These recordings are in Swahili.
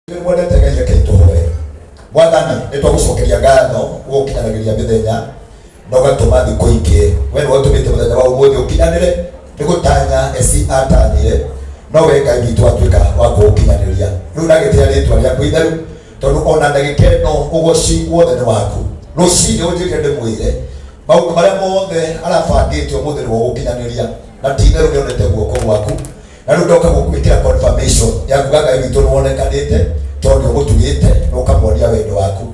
Mwene tegeria keitowe mwathani nitwagucokeria ngatho gukinyanagĩria mĩthenya na ũgatũma thikũ ingĩ we nĩ watũmĩte mũthenya wa ũmũthĩ ũkinyanĩre nĩ gũtanya eci atanyire no we Ngai witũ atuĩka wa kũũkinyanĩria rĩu nagĩtĩĩa rĩtwa rĩaku itheru tondũ ona ndagĩka ĩno ũgooci wothe nĩ waku rũcinĩ ũnjĩke ndĩmwĩre maũndũ marĩa mothe arabangĩte ũmũthĩ nĩ gũgũkinyanĩria na ti itherũ nĩonete guoko gwaku na rĩu ndoka gũkwĩkĩra confirmation ya kuga Ngai witũ nĩwonekanĩte tondũ ũgũtugĩte na ũkamwonia wendo waku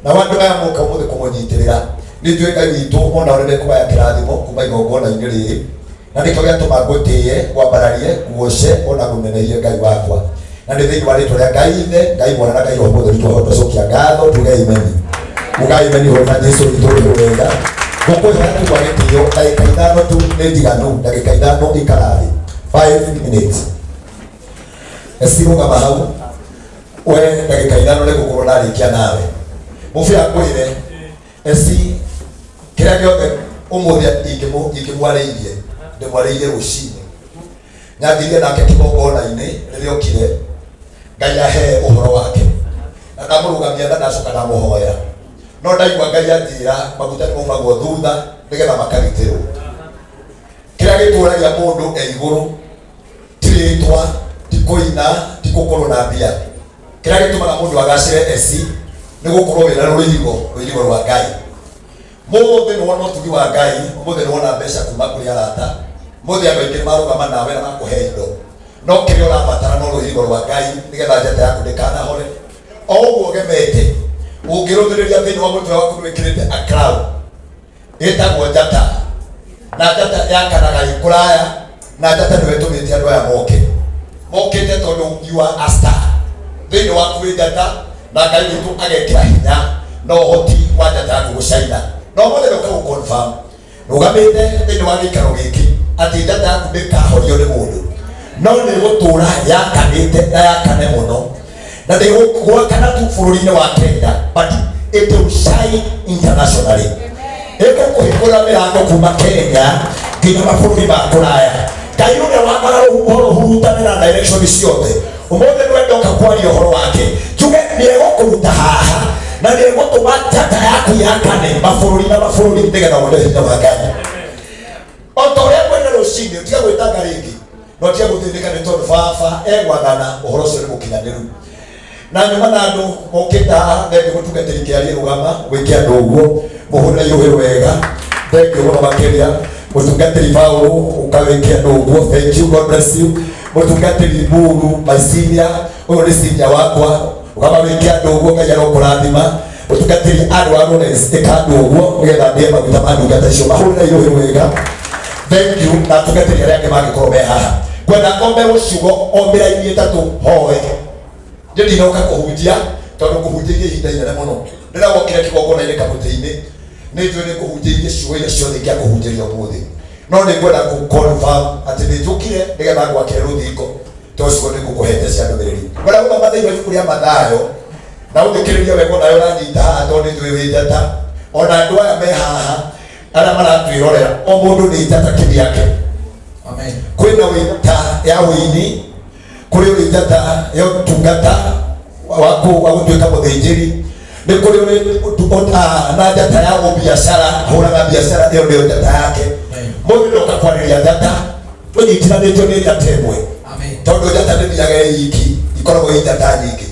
na andũ aya moka ũmũthĩ kũmũnyitĩrĩra nĩ njũĩ Ngai witũ ona ũrĩ mekũgaya kĩrathimo kuma igongona-inĩ rĩrĩ na nĩkĩo gĩatũma ngũtĩye ngwambararie nguoce ona ngũmenerie Ngai wakwa na nĩ thĩinĩ wa rĩtwa rĩa Ngai Ithe Ngai Mwana na Ngai Roho Mũtheru twacokia ngatho tuge imeni ugai imeni hona Jesũ witũ ũrĩ wega ngũkwĩhoya tu kwa gĩtĩo ndagĩka ithano tu nĩ njiganu ndagĩka ithano ikarathĩ 5 minutes esirũgama hau we ndagĩka ithano nĩngũkorwo narĩkia nawe mũbĩra kwĩre eci kĩrĩa gĩothe ũmũthĩ ingĩmwarĩirie ndĩmwarĩirie rũcinĩ nyambirie nake kĩgongona-inĩ rĩrĩa okire Ngai ahe ũhoro wake na ndamũrũgamia na ndacoka ndamũhoya no ndaigua Ngai anjĩra maguta nĩmaumagwo thutha nĩgetha makarutĩrwo kĩrĩa gĩtũũragia mũndũ e igũrũ ti rĩtwa ti kũina ti gũkorwo na mbia kĩrĩa gĩtũmaga mũndũ agacĩre eci nĩ gũkorwo wĩna rũirigo rwa Ngai mũthĩ nĩ wona ũtugi wa Ngai mũthĩ nĩ wona mbeca kuma kũrĩ arata mũthĩ andũ aingĩ nĩmarũgama nawe na makũhe indo no kĩrĩa ũrabatara no rũirigo rwa Ngai nĩgetha njata yaku ndĩkanahore o ũguo ũgemete ũngĩrũthĩrĩria thĩinĩ wa mũtwe waku nĩwĩkĩrĩte a crown ĩtagwo njata na njata yakanaga ĩkũraya na njata nĩwe ĩtũmĩte andũ aya mokĩte tondũ you are a star thĩinĩ waku wĩ njata na Ngai witũ agekĩra hinya na ũhoti wa njata yaku gũcaina no mũthĩ nĩũka gũconfirm rũgamĩte thĩinĩ wa gĩikaro gĩkĩ atĩ njata yaku ndĩkahorio nĩ mũndũ no nĩ gũtũũra yakanĩte na yakane mũno na ndĩgwakana tu bũrũri-inĩ wa Kenya but it will shine internationally ĩgũkũhingũra mĩrango kuma Kenya nginya mabũrũri ma kũraya Ngai ũrĩa wambaga rũhurutanĩra direction ciothe ũmũthĩ nĩwe ndoka kwaria ũhoro wake njuge nĩegũkũruta haha na nĩegũtũma njata yaku yakane mabũrũri na mabũrũri nĩgetha wone hinya wa Ngai o ta ũrĩa kwenda rũcinĩ ũtiga gwĩtanga rĩngĩ no tiga gũthĩnĩka nĩ tondũ baba egwathana ũhoro ũcio nĩ mũkinyanĩru na nyuma na andũ mokĩte haha thengio gũtungatĩri kĩarie rũgama gwĩke andũ ũguo mũhũrĩre ihũĩ wega thengio mũno makĩria mũtungatĩri Paũlũ ũkawĩke andũ ũguo thank you God bless you mũtungatĩri Mburu Maiciria ũyũ nĩ senior wakwa ũkama wĩke andũ ũguo Ngai arokũrathima mũtungatĩri andũ a Lawrence ĩka andũ ũguo nĩgetha ndĩe maguta ma ndungata icio mahũrĩre ihũĩ wega thank you na tungatĩri arĩa angĩ mangĩkorwo me haha kwenda ngombe ciugo o mĩraini ĩtatũ hoe ndinoka kũhunjia tondũ kũhunjĩria ihinda inene mũno rĩrĩa wokire kĩgongona-inĩ kamũtĩ-inĩ nĩ njũĩ nĩ kũhunjĩirie ciugo iria ciothe ingĩa kũhunjĩria ũmũthĩ no nĩ ngwenda gũconfirm atĩ nĩ njũkire nĩgetha ngwakĩre rũthingo tondũ ciugo nĩ ngũkũhete cia ndũmĩrĩri ngwenda gũthoma thĩinĩ wa ibuku rĩa Mathayo na ũthikĩrĩrie wega nayo ũranyita haha tondũ nĩ njũĩ wĩ njata ona andũ aya me haha arĩa maratwĩrorera o mũndũ nĩ njata kĩrĩake kwĩna wĩta ya wĩini kũrĩ ũrĩ njata ya ũtungata wa gũtuĩka mũthĩnjĩri nĩ kũrĩ ũrĩ na njata ya ũbiacara ahũraga biacara ĩyo nĩyo njata yake mũndũ ndoka kwarĩria njata tũnyitithanĩtio nĩ njata ĩmwe tondũ njata ndĩthiaga ĩ iki ikoragwo i njata nyingĩ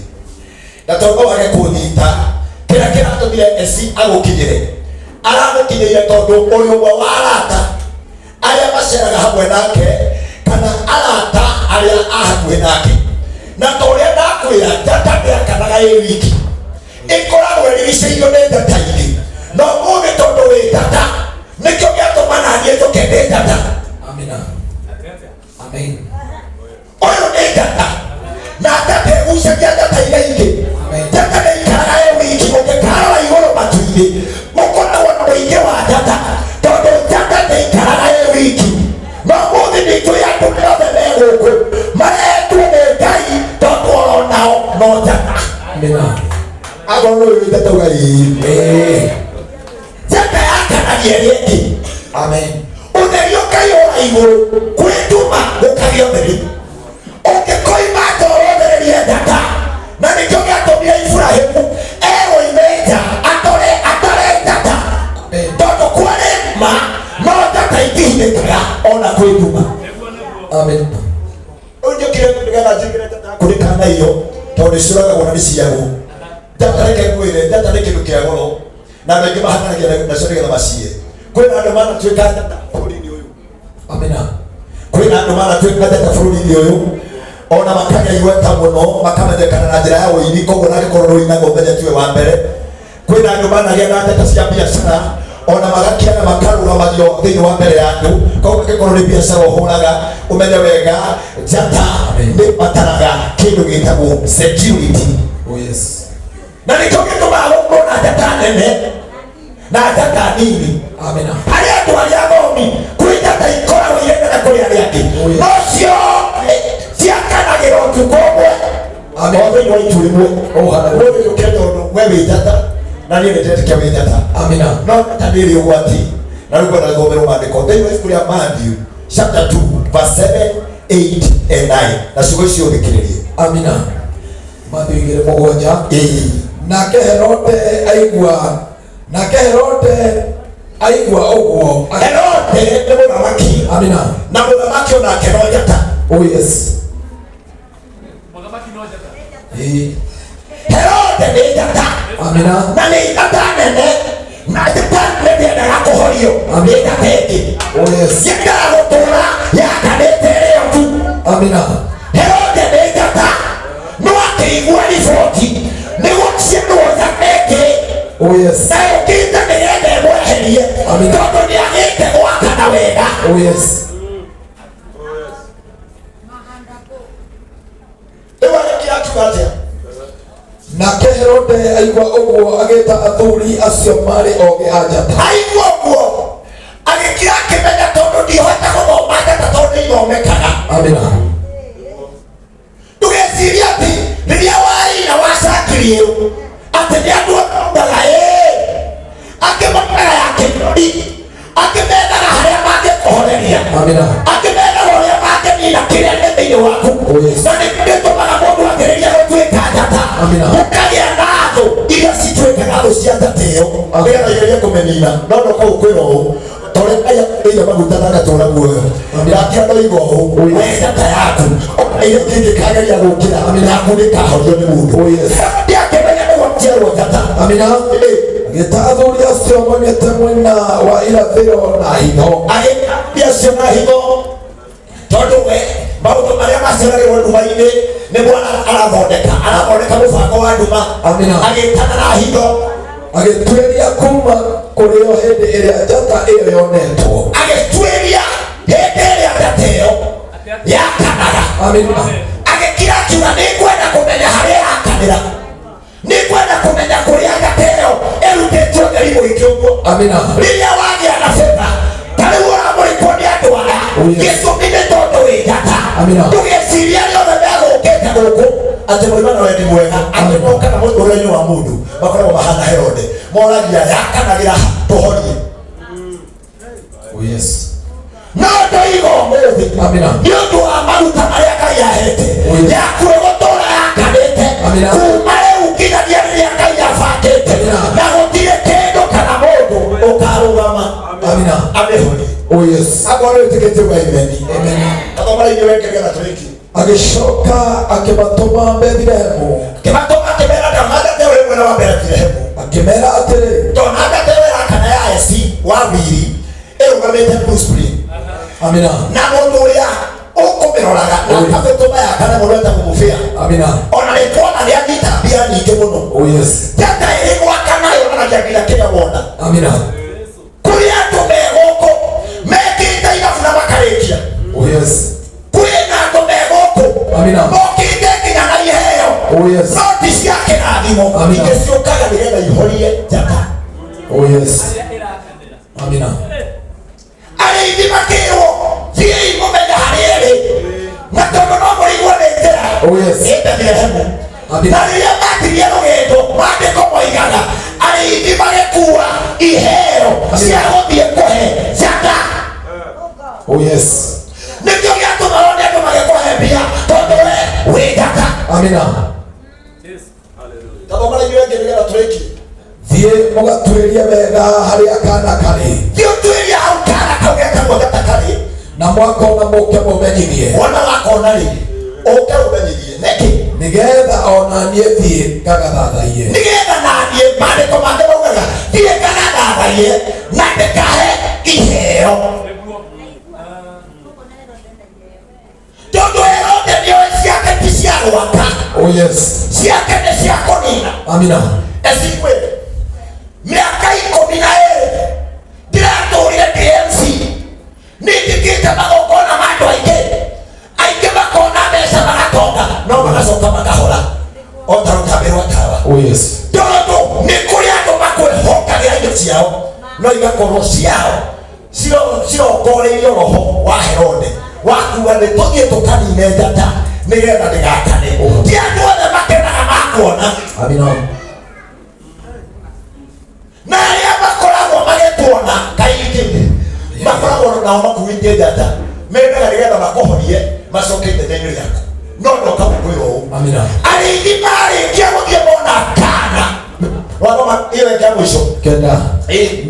na tondũ wage kũnyita kĩrĩa kĩratũmire eci agũkinyĩre aramũkinyĩire tondũ ũrĩ ũmwe wa arata arĩa maceraga hamwe nake kana arata arĩa a hakuhĩ nake na ta ũrĩa ndakwĩra njata ndĩakanaga ĩ wiki ĩkoragwo ĩrigicĩirio nĩ njata ingĩ no mũthĩ tondũ wĩ njata nĩkĩo gĩatũma naniĩ njũke ndĩ njata ũyũ nĩ njata na njata ĩgucagia njata iria ingĩ njata ndĩikaraga ĩ wiki mũngĩkarora igũrũ matu-inĩ mũkoragwo na mũingĩ wa njata tondũ njata ndĩikaraga ĩ wiki no mũthĩ nĩ njũĩ andũ othe me gũkũ maretwo nĩ Ngai tondũ oro nao no njata akorwo nĩ ũyũ njata uga ĩĩ njata yakanagia ĩrĩa ĩngĩ ũtheri ũkaihũra igũrũ kwĩtuma gũkagĩa ũtheri ũngĩkoima toro ũthererie njata na nĩkĩo tondu ciraga wona ni ciago ndatareke kwire ndatareke kindu goro na mengi mahanagia na cio macie kwina andu mana twika njata bururi-ini uyu amina kwina andu mana twika njata bururi-ini uyu ona makanya iweta muno makamenyekana na njira ya uini koguo na gikorwo inaga umenye tiwe wa mbere kwina andu managia na njata cia biacara ona magakiana makarũgamagio thĩinĩ wa mbere yangu koguo angĩkorwo nĩ biacara ũhũraga ũmenye wega njata nĩ bataraga kĩndũ gĩtagwo security. Oh yes. Na nĩkĩo gĩtũmaga gũkorwo na njata nene na njata nini. Amina. Harĩ andũ arĩa athomi kwĩ njata ikoragwo irĩ nene kũrĩ arĩa angĩ no cio ciakanagĩra ũtukũ ũmwe o thĩinĩ wa itu rĩmwe. Ũyũ ũkenda ũndũ we wĩ njata na niĩ nĩndĩretĩkia wĩ njata. Amina. No njata nĩ ĩrĩ ũgwati na rĩu ngwenda gũthomera maandĩko thĩinĩ wa ibuku rĩa Matthew chapter 2 verse 7, 8 and 9 na ciugo icio thikĩrĩrie. Amina. Matthew 2:7. Nake Herode aigua ũguo. Herode nĩ mũthamaki. Amina. Na mũthamaki onake no njata. Oh yes. Mũthamaki no njata. Herode nĩ njata. Amina. Na nĩ njata nene na njata nĩendaga kũhorio nĩ njata ĩngĩ. Oh yes. Yendaga gũtũũra yakanĩte ĩrĩo tu. Amina. Herode nĩ njata no akĩigua riboti nĩguo ciendwo njata ĩngĩ. Oh yes. Na ũkĩte nĩgetha ĩmweherie tondũ nĩagĩte gwakana wega. Oh yes. Nake Herode aigua ũguo agĩta athuri acio marĩ ogĩ a njata. Aigua ũguo agĩkira akĩmenya tondũ ndihota gũthoma njata tondũ nĩithomekaga. Amina. Ndũgecirie atĩ rĩrĩa waina wacakirie atĩ nĩ andũ othomaga akĩmonaga ya kĩrori akĩmendaga harĩa mangĩkũhoreria. Amina. Akĩmendaga ũrĩa mangĩnina kĩrĩa nĩ thĩinĩ waku. Na nĩgĩtũmaga mũndũ akĩrĩria gũtuĩka njata. Ũkagĩa na thũ iria cituĩkaga thũ cia njata ĩyo nĩgetha igerie kũmĩnina no kũu kwĩna ũũ tondũ aya ĩiga maguta na agatũra muoyo ndakĩona igo ũũ we njata yaku ĩrĩa kĩngĩkageria gũkĩra yaku nĩkahorio nĩ mũndũ ndĩakĩmenya nĩguo njiarwo njata. Amina. Agĩta athuri acio moimĩte mwena wa irathĩro na hitho. Agĩta acio na hitho tondũ we maũndũ marĩa maceragĩrwo nduma-inĩ nĩguo arathondeka mũbango wa nduma. Amina. Agĩtana na hitho agĩtuĩria kuma kũrĩ o hĩndĩ ĩrĩa njata ĩyo yonetwo. Agĩtuĩria hĩndĩ ĩrĩa njata ĩyo yakanaga. Amina. Agĩkira akiuga nĩngwenda kũmenya harĩa yakanĩra nĩngwenda kũmenya kũrĩa njata ĩyo ĩrutĩtwo ũtheri mũingĩ ũguo. Amina. Rĩrĩa wagĩa na betha ta rĩu ũramũrĩkwo nĩ andũ aya gĩtũmi nĩ tondũ wĩ njata. Ndũgecirie arĩa othe megũkĩte gũkũ atĩ moima na wendi mwega atĩ moka na mũtũũrĩre-inĩ wa mũndũ makoragwo mahana Herode moragia yakanagĩra tũhorie. Oh yes. No ndoiga ũmũthĩ nĩ ũndũ wa maruta marĩa Ngai ahete ya kwĩgũtũũra yakanĩte kuma rĩu nginyagia rĩrĩa Ngai abangĩte na gũtirĩ kĩndũ kana mũndũ ũkarũgama amĩhorie. Oh yes. Akorwo wĩtĩkĩtie kwa imeni. Amen. Athomera inyuĩ wekĩrĩra tũrĩki. Agĩcoka akĩmatũma Bethilehemu. Akĩmatũma akĩmera ndamatete ũrĩ mwena wa Bethilehemu. Akĩmera atĩrĩ ndonatete wĩra kana ya eci wa wiri ĩrũgamĩte Blue Spring. Amina. Na mũndũ ũrĩa ũkũmĩroraga na akĩmĩtũma yakane mũndũ etagwo mũbĩa. Amina. Ona nĩtwona nĩanyita mbia nyingĩ mũno. Oh yes. Njata ĩrĩ gwakana yonanagia nginya kĩrĩa wona. Amina. Kũrĩ andũ megũkũ mekĩte irabu na makarĩkia. Oh yes. Kwĩna andũ megũkũ mokĩte nginya na iheo. Oh yes. No ti cia kĩrathimo ingĩ ciũkaga nĩgetha ihorie njata. Oh yes. Amina. Arĩithi makĩrwo thiĩi mũmenya harĩa ĩrĩ na tondũ no mũrĩigua nĩ njĩra. Oh yes. Nĩ Bethilehemu. Na rĩrĩa makirie rũgendo maandĩko moigaga arĩithi magĩkua iheo cia gũthiĩ kũhe njata. Oh yes. Nĩkĩo gĩatũma wone andũ magĩkũhe mbia tondũ we wĩ njata. Amina. Tathomera inyuĩ wengĩ nĩgetha tũrĩkie. Thiĩ mũgatuĩrie wega harĩa kana karĩ. Thiĩ ũtuĩrie hau kana kau getagwo njata karĩ na mwakona mũke mũmenyithie. Wona wakona rĩ ũke ũmenyithie nĩkĩ nigetha ona nie thie ngagathathaie nigetha nanie mandiko make maugaga thie ngagathathaie na ndikahe iheo tondu Herode nioe ciake ti cia gwaka. Oh yes. Ciake nĩ cia kũnina. Amina. Ezikwĩre mĩaka 12 ndiratũrire DMC nĩndikĩte magongona ma andũ aingĩ makona mbeca magatonga no magacoka makahora o ta rũtambi rwa tawa. Oh yes. Tondũ nĩ kũrĩ andũ makwĩhokagĩra indo ciao no igakorwo ciao cirongoreirio roho wa Herode wakuga nĩ tũthiĩ tũkanine njata nĩgetha ndĩgakane. Ti andũ othe makenaga makuona. Amina. Na arĩa makoragwo magĩtuona kaingĩ makoragwo nao makuĩte njata mendaga nĩgetha makũhorie macoke ithenya-inĩ rĩaku no ndoka gũkwĩra ũũ. Amina. Arĩithi marĩkia gũthiĩ mona kana wathoma ĩyo ĩngĩ ya mũico kenda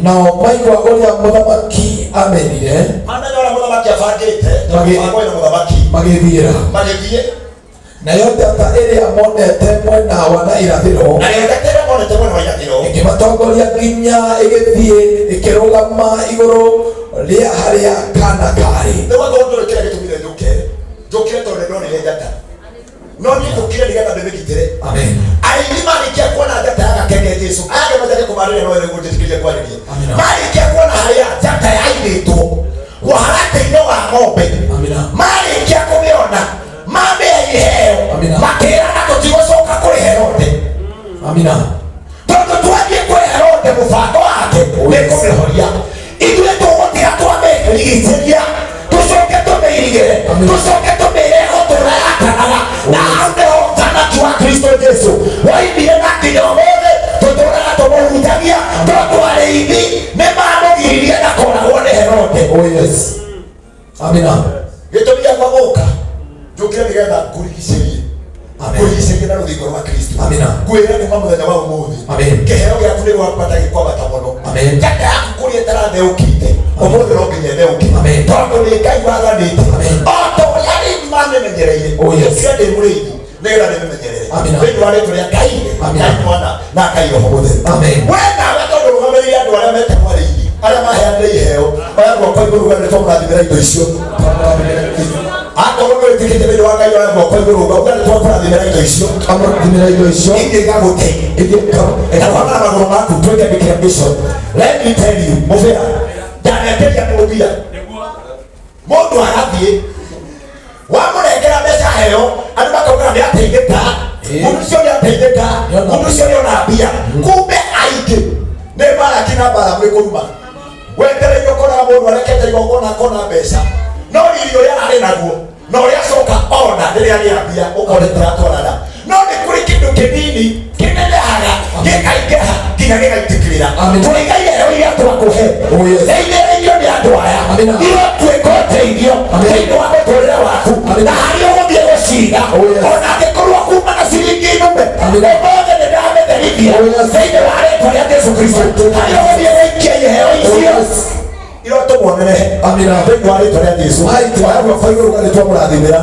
nao maigua ũrĩa mũthamaki amenire amenya ũrĩa mũthamaki abangĩte mũbango na mũthamaki magĩthiĩ nayo njata ĩrĩa monete mwena wa na irathĩro ĩkĩmatongoria nginya ĩgĩthiĩ ĩkĩrũgama igũrũ rĩa harĩa kana karĩ. Nĩgũkĩra gĩtũmire njũkĩre tondũ ndonire njata no niĩ njũkire nĩgetha ndĩmĩgitĩre. Amen. Arĩithi marĩkia kuona njata yagakenia Jesũ aya matarĩ kũmarĩria no nĩguo njĩtĩkĩrie kwarĩria marĩkia kuona harĩa njata yairĩtwo mũharatĩ-inĩ wa ng'ombe marĩkia kũmĩona mamĩhe iheo makĩrana tũtigũcoka kũrĩ Herode. Amina. Tondũ twathiĩ kwĩ Herode mũbango wake nĩ kũmĩhoria ithuĩ tũgũtiga twamĩrigicĩria tũcoke tũmĩirigĩre tũcoke tũmĩre gũtũra yakanaga na hau nĩho ũthamaki wa Kristo Jesũ waimire na nginya ũmũthĩ tũtũraga tũmũhunjagia tondũ arĩithi nĩ mamũgiririe na kũragwo nĩ Herode. Oh yes. Amina. Gĩtũmi gĩakwa gũka njũkire nĩgetha ngũrigicĩrie ngũrigicĩrie na rũthingo rwa Kristo ngwĩre nĩ mũthenya wa ũmũthĩ kĩheo gĩaku nĩ gwambata gĩkwambata mũno njata yaku kũrĩa ĩtaratheũkĩte ũmũthĩ no nginya ĩtheũke tondũ nĩ Ngai wathanĩte o ta ũrĩa arĩithi mamĩmenyereire njũkire ndĩ mũrĩithi nĩgetha ndĩmĩmenyerere thĩinĩ wa rĩĩtwa rĩa Ngai Ngai Mwana na Ngai Roho Mũtheru. Wee nawe tondũ rũgamĩrĩire andũ arĩa metagwo arĩithi arĩa maheanire iheo oya guoko igũrũ uga nĩ twamũrathimĩra indo icio akorwo nĩwĩtĩkĩte thĩinĩ wa Ngai oya guoko igũrũ uga nĩ twakũrathimĩra indo icio ingĩgagũteithia ĩkakwamara magũrũ maku twĩke declaration. Let me tell you mũbĩra ndaneteria mũmbia mũndũ arathiĩ wamũnengera mbeca heo andũ makauga nĩ ateithĩka mũndũ ũcio nĩ ateithĩka mũndũ ũcio nĩ ona mbia kumbe aingĩ nĩ Balaki na Balamu nĩ kũruma wetereire ũkoraga mũndũ arekete igongona akona mbeca no riri ũrĩa arĩ naguo na ũrĩa acoka ona rĩrĩa gĩa mbia ũkonete atwarana no nĩ kũrĩ kĩndũ kĩnini kĩnenehaga gĩkaingĩha nginya gĩgaitĩkĩrĩra tũiga iheo iria twakũhe thĩinĩrĩirio nĩ andũ aya irotuĩka ũteithio thĩinĩ wa mũtũrĩre waku na harĩ ũgũthiĩ gũciga ona angĩkorwo kuma na ciringi nũme ũmũthĩ nĩ ndamĩtherithia thĩinĩ wa rĩĩtwa rĩa Jesũ Kristo harĩ ũgũthiĩ gũikia iheo icio irotũmuonerehe thĩinĩ wa rĩĩtwa rĩa Jesũ. Oya guoko igũrũ uga nĩ twamũrathimĩra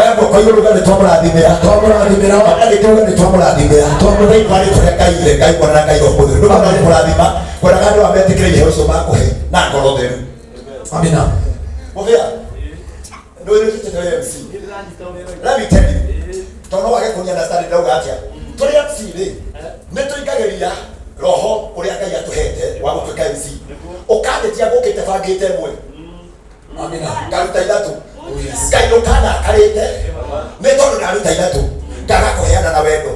oya guoko igũrũ uga nĩ twamũrathimĩra ona rĩngĩ uga nĩ twamũrathimĩra thĩinĩ wa rĩĩtwa rĩa Ngai Mwana na Ngai Roho Mũtheru. Ndũmana nĩ kũrathima kwendaga andũ ametĩkĩre iheo icio makũhe na ngoro theru. Amina. Mũbĩa ndũrĩkĩte nĩ MC. Let me tell you tondũ wage kũnyandastandi ndauga atĩa tũrĩ MC rĩ nĩ tũingagĩria roho ũrĩa Ngai atũhete wa gũtuĩka MC ũkandĩtia gũkĩte bangĩte ĩmwe ngaruta ithatũ Ngai ndũkanakarĩte nĩ tondũ ndaruta ithatũ ngagakũheana na wendo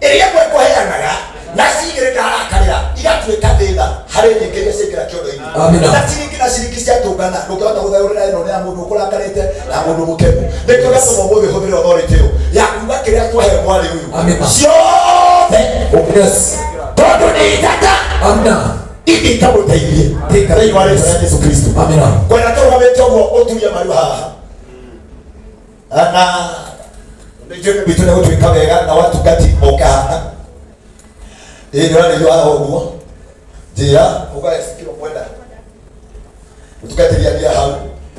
ĩrĩa ĩmwe kũheanaga na cigĩrĩ ndarakarĩra igatuĩka thĩna harĩ nyingĩ iria ciaingĩra kĩondo-inĩ na ciringi na ciringi ciatũngana ndũngĩhota gũthaũrĩra ĩno nĩ ya mũndũ ũkũrakarĩte na mũndũ mũkenu nĩkĩo gatũma ũmũthĩ hũthĩre authority ĩyo ya kuuga kĩrĩa twahe mwarĩ ũyũ ciothe tondũ nĩ njata ingĩkamũteithie thĩinĩ wa rĩĩtwa rĩa Jesũ Kristo. Kwenda tũrũgamĩte ũguo ũturie maru haha na nĩnjũĩ bitũ nĩ gũtuĩka wega na watungati moka haha nĩ ũrarĩrio haha ũguo njĩra ũgaĩkĩrwo mwenda ũtungatĩria hau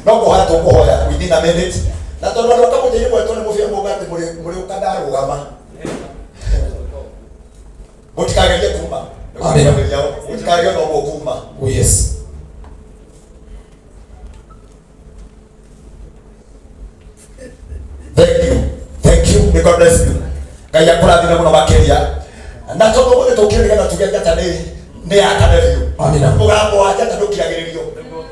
no kũhoya tũkũhoya within a minute Na tondu andu akamutini mwetwo ni mufia mugati muri ukandarugama. Mutikagerie kuma. Amen. Mutikagerie no kuma. Oh yes. Thank you. May God bless you. Kaya kurathime muno makiria. Na tondu guthe tukiriga na tuge njata ni akanerio. Amina. Mugambo wa njata ndukiragiririo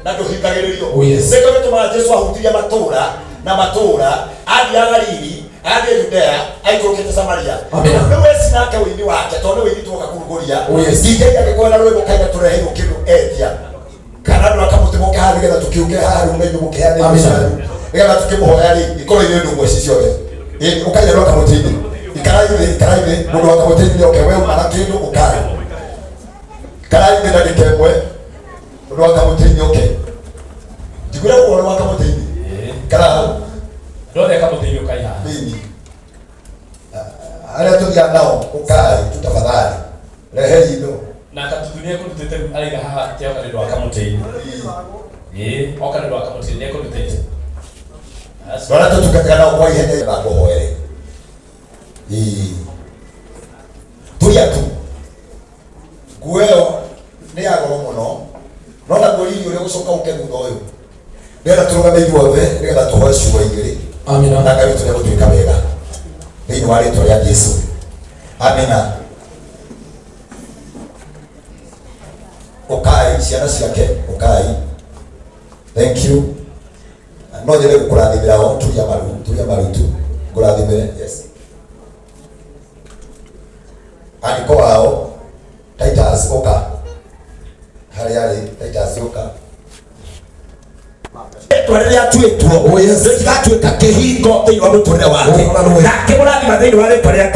na nduhingagiririo. Oh yes. Seko bituma Jesu ahutiria matura na matura athia Galili athia Judea aikukite Samaria. Amina. Niwe sinake wini wake tondu wini tuka kuruguria. Oh yes. DJ akikwenda rwimbo kaina turehirwo kindu etia. Kana ndo akamutimoka hari getha tukiuke hari umenye mukiane. Amina. Getha tukimuhoya ri ikoro ine ndungu eci ciothe. Ukaira ro kamutini. Ikaraithe mundu wa kamutini oke we umana kindu ukara. Karaithe na dikemwe mundu wa kamutini oke. Jigura uoro wa kamutini. Kara Ndore kamutini ukaiha. Mimi. Aria tuthia nao ukai tutafadhali. Rehe indo. Na katudunia kurutete aiga haha tia kana ndo akamutini. Okana ndo akamutini ne kurutete. Bora tutukatana nao kwa ihenya ba kuhoere. Tuya tu. Gueo ni agoro muno. Nona ngori uri gucoka uke thutha uyu. Ndera turugame ithuothe nigetha tuhoe ciugo igiri. Amina. Na Ngai tune gutuika wega. Thĩinĩ wa rĩĩtwa rĩa Jesu. Amina. Ukai ciana ciake ukai. Thank you. No nyende gukurathimira o turia maru tu. Ngurathimire. Yes. Andiko wao Titus oka. Hali Titus oka. Twarĩrĩa twĩtwo gatuĩka kĩhingo thĩinĩ wa mũtũrĩre wake na kĩmũrathima thĩinĩ wa rĩĩtwa rĩa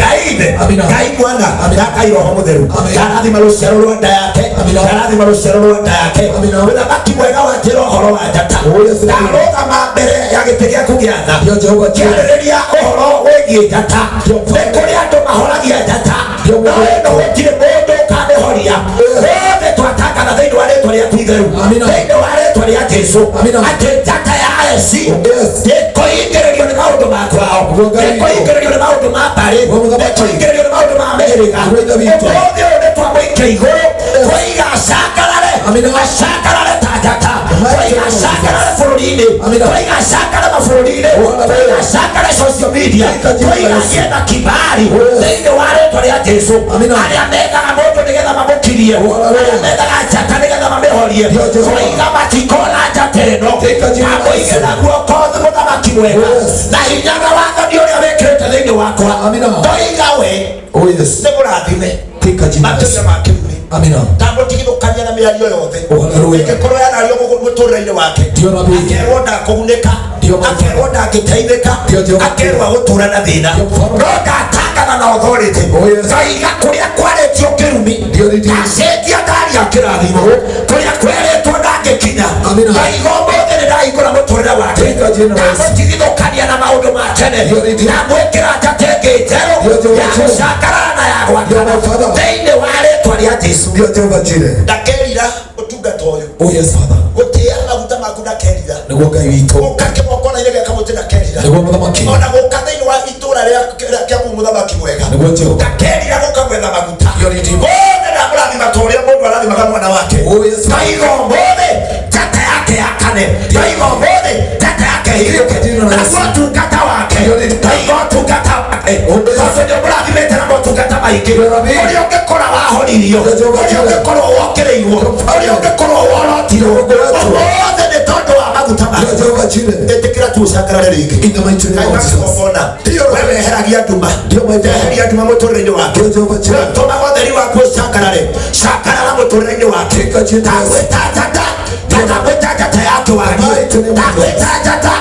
Ngai Mwana na Ngai Roho Mũtheru. Arathima rũciaro rwa nda yake, arathima rũciaro rwa nda yake. Mũthamaki mwega wa njĩra ũhoro wa njata ndarũgama mbere ya gĩtĩ gĩaku gĩa tha kĩarĩrĩria ũhoro wĩgiĩ njata. Nĩ kũrĩ andũ mahoragia njata no ĩno gũtirĩ mũndũ ũkamĩhoria. Othe twatangatha thĩinĩ wa rĩĩtwa rĩaku itheru, thĩinĩ wa rĩĩtwa rĩa Jesũ atĩ njata ya eci ndĩkũingĩrĩrio nĩ maũndũ ma kwao, ndĩkũingĩrĩrio nĩ maũndũ ma mbarĩ, ndĩkũingĩrĩrio nĩ maũndũ ma mĩhĩrĩga. Ũmũthĩ ũyũ nĩ twamũikia igũrũ twaiga acangarare ta njata, twaiga acangarare bũrũri-inĩ, twaiga acangarare mabũrũri-inĩ, twaiga acangarare social media, twaiga ngĩenda kibali thĩinĩ wa rĩĩtwa rĩa Jesũ. Arĩa mendaga mũndũ nĩgetha mamũkirie, arĩa mendaga njata nĩgetha mamĩhorie, twaiga matikona njata ĩno amũige na guoko thĩ mũthamaki mwega na hinyaga wathani ũrĩa wĩkĩrĩte thĩinĩ wakwa. Twaiga we nĩ mũrathime matũire ma kĩrumi tamũtigithũkania na mĩario yothe ĩngĩkorwo yanario mũtũrĩre-inĩ wake, akerwo ndakũgunĩka, akerwo ndangĩteithĩka, akerwo agũtũra na thĩna, no ndatangatha na authority twaiga kũrĩa kwarĩtio kĩrumi ndacenjia ndaria kĩrathimo, kũrĩa kwerĩtwo ndangĩkinya twaiga ũmũthĩ nĩ ndahingũra mũtũrĩre wake, ndamũtigithũkania na maũndũ ma tene, ndamwĩkĩra njata ĩngĩ njerũ ya gũcangarara na ya gwakana thĩinĩ wa rĩĩtwa rĩa Jesũ. Ndakerira ũtungata ũyũ gũtĩa maguta maku ndakerira gũka kĩmoko-inĩ gĩa kamũtĩ ndakerira ona gũka thĩinĩ wa itũũra rĩa mũthamaki mwega ndakerira gũka gwetha maguta. Othe ndamũrathima ta ũrĩa mũndũ arathimaga mwana wake. Twaiga ũmũthĩ njata yake yakane, twaiga ũmũthĩ njata yake hithũke naguo ũtungata wake, twaiga ũtungata wake tondũ nĩ mũrathimĩte na motungata maingĩ. Ũrĩa ũngĩkora wahonirio, ũrĩa ũngĩkorwo wokĩrĩirwo, ũrĩa ũngĩkorwo worotirwo, othe nĩ tondũ wa maguta make. Ĩtĩkĩra tũcangarare rĩngĩ we weheragia nduma, weheria nduma mũtũrĩre-inĩ wake, tũmaga ũtheri waku ũcangarare, cangarara mũtũrĩre-inĩ wake. Ndagwĩta njata, ndagwĩta njata ya kĩwariĩ, ndagwĩta njata,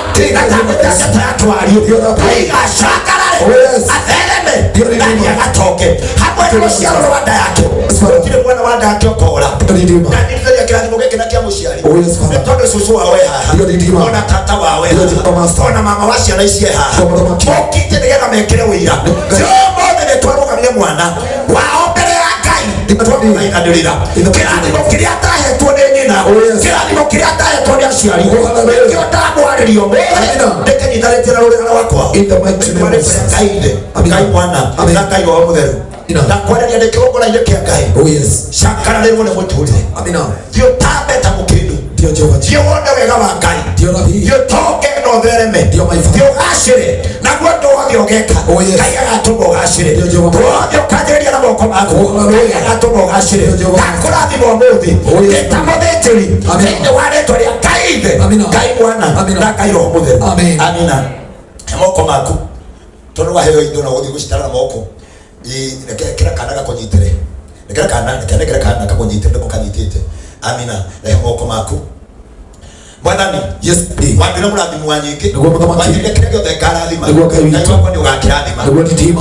ndagwĩta njata ya kĩwariĩ, twaiga cangarare athereme ndani agatoke hamwe na rũciaro rwa nda yake. Gũtirĩ mwana wa nda yake ũkora na nĩndĩrĩa kĩrathimo gĩkĩ na kĩa mũciari nĩ tondũ cũcũ wao e haha, ona tata wao e haha, ona mama wa ciana ici e haha, mokĩte nĩgetha mekĩre ũira. Ũmũthĩ nĩ twarũgamia mwana wao mbere ya Ngai twamũthaithanĩrĩra kĩrathimo kĩrĩa atahetwo nĩ nyina thina kirathimo kiria ndahetwo ni aciari nikio ndamwarĩrio ndeke nyithanĩtie na rũrĩra rwakwa Ngai Mwana na Ngai Roho Mũtheru ndakwarĩria ndĩ kĩgongona-inĩ kĩa Ngai cakananĩrwo nĩ mũtũrĩre thiĩ ũtambe ta mũkĩndũ thiĩ wone wega wa Ngai thiĩ ũtonge na ũthereme thiĩ ũgacĩre naguo ũndũ wothe ũgeka Ngai agatũma ũgacĩre wothe ũkanjĩrĩria na moko maku Ngai agatũma ũgacĩre ndakũrathima ũmũthĩ ndĩ ta mũthĩnjĩri thĩinĩ wa rĩĩtwa rĩa Ngai Ithe Ngai Mwana na Ngai Roho Mũtheru amina moko maku tondũ waheo indo na gũthiĩ gũcitara na moko kĩra kana gakũnyitĩre nekera kana gakũnyitĩre ndĩko kanyitĩte amina rehe moko maku Mwathani wambire mũrathimi wa nyingĩ wanjĩrĩria kĩrĩa gĩothe ngarathima Ngai wakwa nĩ ũgakĩrathima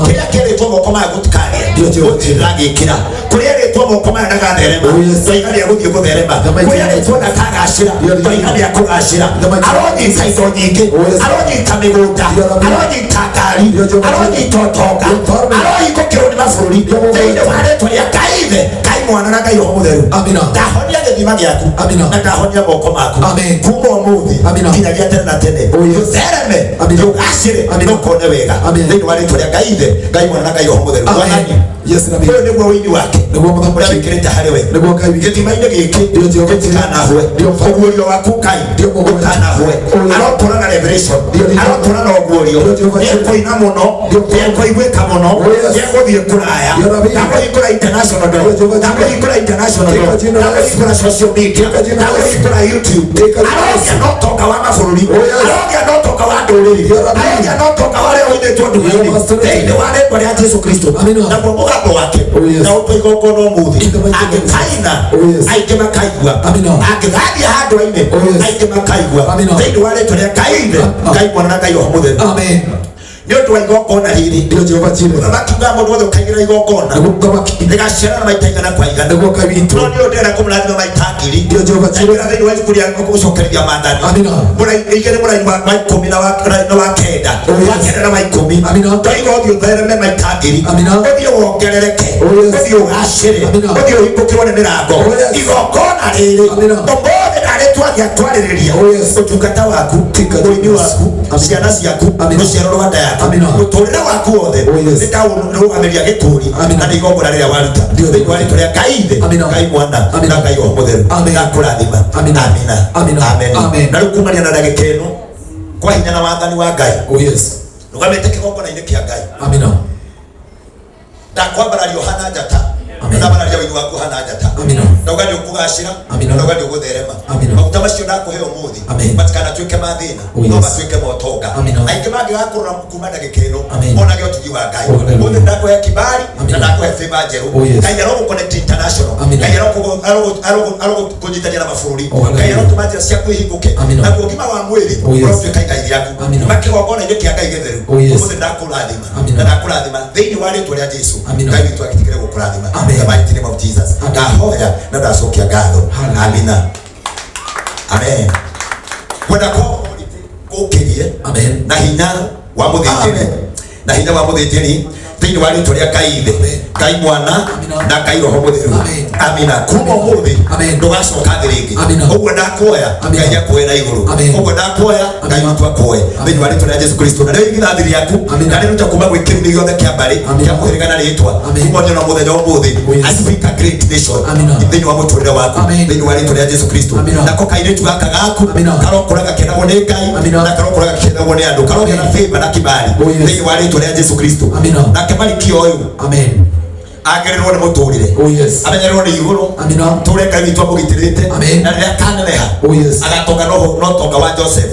kĩrĩa kĩrĩtwo moko maya gũtikagĩa ndagĩkĩra kũrĩa rĩtwo moko maya ndagatherema Ngai nĩ egũthiĩ gũtherema kũrĩa rĩtwo ndakagacĩra Ngai nĩ ekũgacĩra aronyita indo nyingĩ aronyita mĩgũnda aronyita ngari aronyita ũtonga arohingũkĩrwo nĩ mabũrũri thĩinĩ wa rĩtwa rĩa Ngai Ithe Ngai Mwana na Ngai Roho Mũtheru ndahonia gĩthima gĩaku na ndahonia moko maku kuma ũmũthĩ nginyagia tene na tene ũthereme ndũgacĩre ndũkone wega thĩinĩ wa rĩtwa rĩa Ngai Ithe Ngai Mwana na Ngai Roho Mũtheru ũyũ nĩguo ũini wake ũrĩa wĩkĩrĩte harĩ we gĩthima-inĩ gĩkĩ gĩtikanahwe ũguũrio waku Ngai ũkanahwe arotũra na revelation arotũra na ũguũrio nĩekũina mũno nĩekũiguĩka mũno nĩegũthiĩ kũraya ndakũhingũra international ndakũhingũra international ndakũhingũra social media ndakũhingũra YouTube arogĩa na ũtonga wa mabũrũri arogĩa na ũtonga wa ndũrĩrĩ arogĩa na ũtonga wa ũrĩa ũinĩtwo ndũrĩrĩ thĩinĩ wa rĩĩtwa rĩa Jesũ Kristo naguo mũgambo wake na ũtũ igongona ũmũthĩ angĩkaina aingĩ makaigua angĩgathiĩ handũ-inĩ aingĩ makaigua thĩinĩ wa rĩĩtwa rĩa Ngai Ithe Ngai Mwana na Ngai Roho Mũtheru nĩ ũndũ wa igongona rĩrĩ makiuga mũndũ wothe ũkaigĩra igongona rĩgaciarana maita igana kwa igana no nĩ ũndũ ndĩrenda kũmũrathima maita ngiri aingĩra thĩinĩ wa ibuku rĩa gũcokereria Maathani igĩrĩ mũraini wa ikũmi na wa kenda na wa ikũmi tũiga ũthiĩ ũthereme maita ngiri ũthiĩ wongerereke ũthiĩ ũgacĩre ũthiĩ ũhingũkĩrwo nĩ mĩrango igongona rĩrĩ ũmũthĩ narĩtwagia twarĩrĩria ũtungata waku ũrĩmi waku ciana ciaku rũciaro rwa nda yaku mũtũrĩre waku wothe nĩndaũrũgamĩria gĩkũri na nĩ igongona rĩrĩa waruta thĩinĩ wa rĩĩtwa rĩa Ngai Ithe Ngai Mwana na Ngai Roho Mũtheru ndakũrathima amen na rĩu kumania na ndagĩka ĩno kwa hinya na wathani wa Ngai rũgamĩte kĩgongona-inĩ kĩa Ngai ndakwambararia hana njata ndambararia ũini waku hana njata ndauga nĩ ũkũgacĩra ndauga nĩ ũgũtherema maguta macio ndakũhe ũmũthĩ matikanatuĩke ma thĩna no matuĩke ma ũtonga aingĩ mangĩgakũrora kuma ndagĩka ĩno monage ũtugi wa Ngai ũmũthĩ ndakũhe kibali na ndakũhe favor njerũ Ngai arogũconnect international Ngai arogũkũnyitania na mabũrũri Ngai arotũma njĩra ciaku ihingũke naguo ũgima wa mwĩrĩ ũrotuĩka igai rĩaku makĩgongona-inĩ kĩa Ngai gĩtheru ũmũthĩ ndakũrathima na ndakũrathima thĩinĩ wa rĩĩtwa rĩa Jesũ Ngai witũ agĩtigĩre gũkũrathima the mighty name of Jesus ndahoya na ndacokia ngatho amina amen kwenda gũkĩrie na hinya wa mũthĩnjĩri thĩinĩ wa rĩĩtwa rĩa Ngai Ithe Ngai Mwana na Ngai Roho Mũtheru amina kuma ũmũthĩ ndũgacoka thĩ rĩngĩ ũguo ndakuoya Ngai akuoye na igũrũ ũguo ndakuoya Ngai witũ akuoye thĩinĩ wa rĩĩtwa rĩa Jesũ Kristo na rĩu igithathi rĩaku na rĩruta kuma gwĩ kĩrumi gĩothe kĩa mbarĩ kĩa kũhĩrĩga na rĩĩtwa kuma nyona mũthenya ũmũthĩ I speak a great nation thĩinĩ wa mũtũrĩre waku thĩinĩ wa rĩĩtwa rĩa Jesũ Kristo nako kairĩtu gaka gaku karokũra gakenagwo nĩ Ngai na karokũra gakenagwo nĩ andũ karogĩa na favor na kibali thĩinĩ wa rĩĩtwa rĩa Jesũ Kristo nake Malkia ũyũ agererwo nĩ mũtũrĩre amenyererwo nĩ igũrũ tũre Ngai witũ amũgitĩrĩte na rĩrĩa kaneneha agatonga no tonga wa Joseph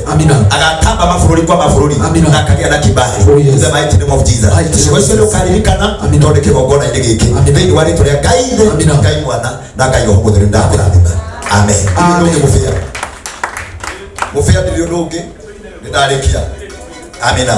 agatamba mabũrũri kwa mabũrũri na akagĩa na kibali the mighty name of Jesus ũcio nĩ ũkaririkana tondũ kĩgongona-inĩ gĩkĩ thĩinĩ wa rĩĩtwa rĩa Ngai Ithe Ngai Mwana na Ngai Roho Mũtheru ndakũrathima amen mũbĩa ndĩrĩ ũndũ ũngĩ nĩ ndarĩkia amina